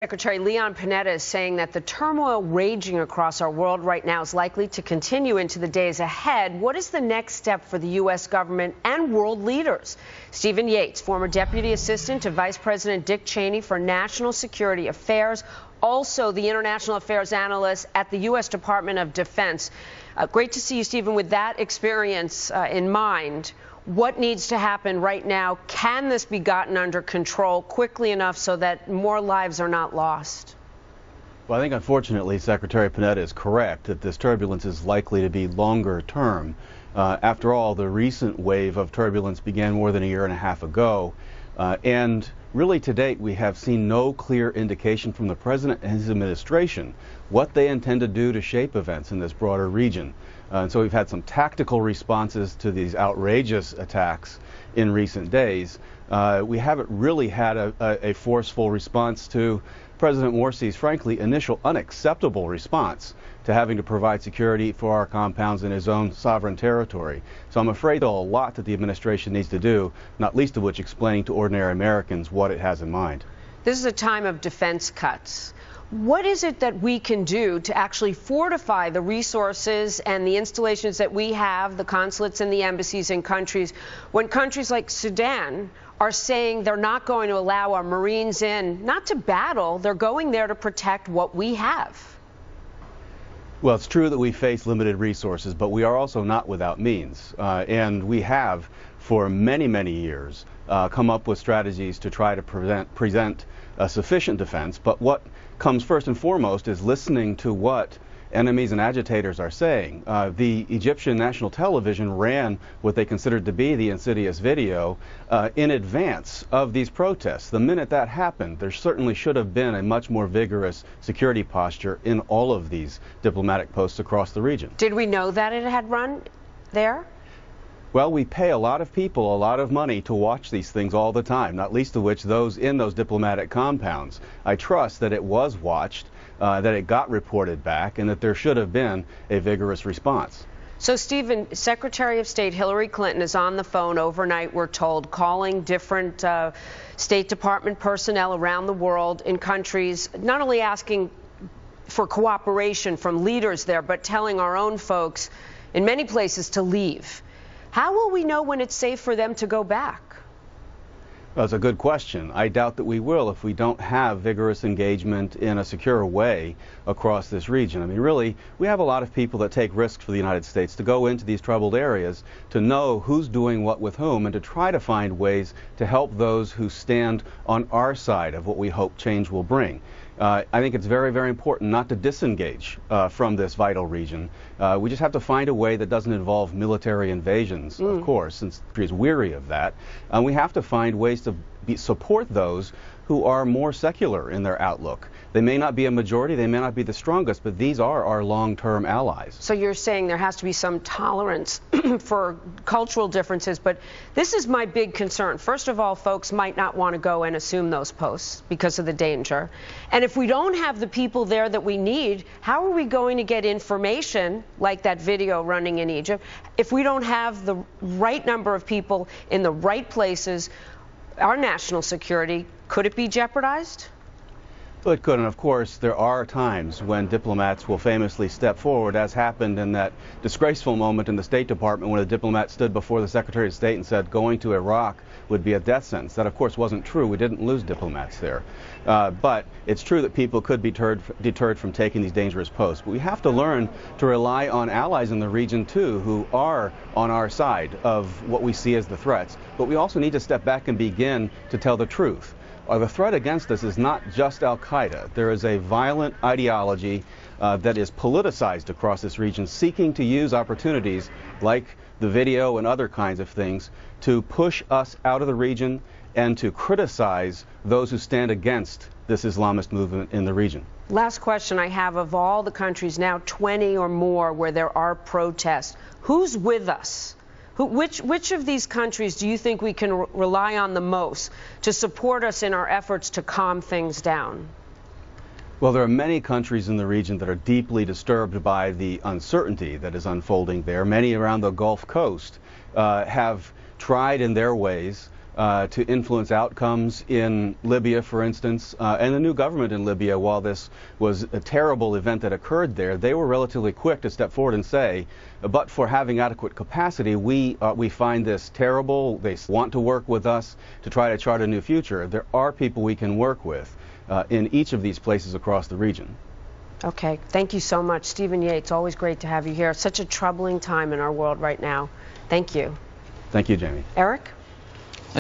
Secretary Leon Panetta is saying that the turmoil raging across our world right now is likely to continue into the days ahead. What is the next step for the U.S. government and world leaders? Stephen Yates, former Deputy Assistant to Vice President Dick Cheney for National Security Affairs, also the International Affairs Analyst at the U.S. Department of Defense. Great to see you, Stephen, with that experience in mind. What needs to happen right now? Can this be gotten under control quickly enough so that more lives are not lost? Well, I think unfortunately Secretary Panetta is correct that this turbulence is likely to be longer term. After all, the recent wave of turbulence began more than a year and a half ago. And really to date, we have seen no clear indication from the President and his administration what they intend to do to shape events in this broader region. And so we've had some tactical responses to these outrageous attacks in recent days. We haven't really had a forceful response to President Morsi's, frankly, initial unacceptable response to having to provide security for our compounds in his own sovereign territory. So I'm afraid there's a lot that the administration needs to do, not least of which explaining to ordinary Americans what it has in mind. This is a time of defense cuts. What is it that we can do to actually fortify the resources and the installations that we have, the consulates and the embassies in countries, when countries like Sudan are saying they're not going to allow our Marines in, not to battle, they're going there to protect what we have? Well, it's true that we face limited resources, but we are also not without means. And we have, for many, many years, come up with strategies to try to present sufficient defense. But what comes first and foremost is listening to what enemies and agitators are saying. The Egyptian national television ran what they considered to be the insidious video in advance of these protests. The minute that happened, there certainly should have been a much more vigorous security posture in all of these diplomatic posts across the region. Did we know that it had run there? Well, we pay a lot of people a lot of money to watch these things all the time, not least of which those in those diplomatic compounds. I trust that it was watched, that it got reported back, and that there should have been a vigorous response. So, Stephen, Secretary of State Hillary Clinton is on the phone overnight, we're told, calling different State Department personnel around the world in countries, not only asking for cooperation from leaders there, but telling our own folks in many places to leave. How will we know when it's safe for them to go back? Well, that's a good question. I doubt that we will if we don't have vigorous engagement in a secure way across this region. I mean, really, we have a lot of people that take risks for the United States to go into these troubled areas, to know who's doing what with whom, and to try to find ways to help those who stand on our side of what we hope change will bring. I think it's very, very important not to disengage from this vital region. We just have to find a way that doesn't involve military invasions, of course, since the country is weary of that. And we have to find ways to support those who are more secular in their outlook. They may not be a majority, they may not be the strongest, but these are our long-term allies. So you're saying there has to be some tolerance for cultural differences, but this is my big concern. First of all, folks might not want to go and assume those posts because of the danger. And if we don't have the people there that we need, how are we going to get information like that video running in Egypt if we don't have the right number of people in the right places? Our national security, could it be jeopardized? Well, it could, and of course there are times when diplomats will famously step forward, as happened in that disgraceful moment in the State Department when a diplomat stood before the Secretary of State and said going to Iraq would be a death sentence. That, of course, wasn't true. We didn't lose diplomats there. But it's true that people could be deterred from taking these dangerous posts. But we have to learn to rely on allies in the region, too, who are on our side of what we see as the threats. But we also need to step back and begin to tell the truth. The threat against us is not just al-Qaeda. There is a violent ideology that is politicized across this region, seeking to use opportunities like the video and other kinds of things to push us out of the region and to criticize those who stand against this Islamist movement in the region. Last question I have, of all the countries, now 20 or more, where there are protests, who's with us? Which of these countries do you think we can rely on the most to support us in our efforts to calm things down? Well, there are many countries in the region that are deeply disturbed by the uncertainty that is unfolding there. Many around the Gulf Coast have tried in their ways to influence outcomes in Libya, for instance. And the new government in Libya, while this was a terrible event that occurred there, they were relatively quick to step forward and say, but for having adequate capacity, we find this terrible. They want to work with us to try to chart a new future. There are people we can work with in each of these places across the region. Okay, thank you so much. Stephen Yates, always great to have you here. Such a troubling time in our world right now. Thank you. Thank you, Jamie. Eric?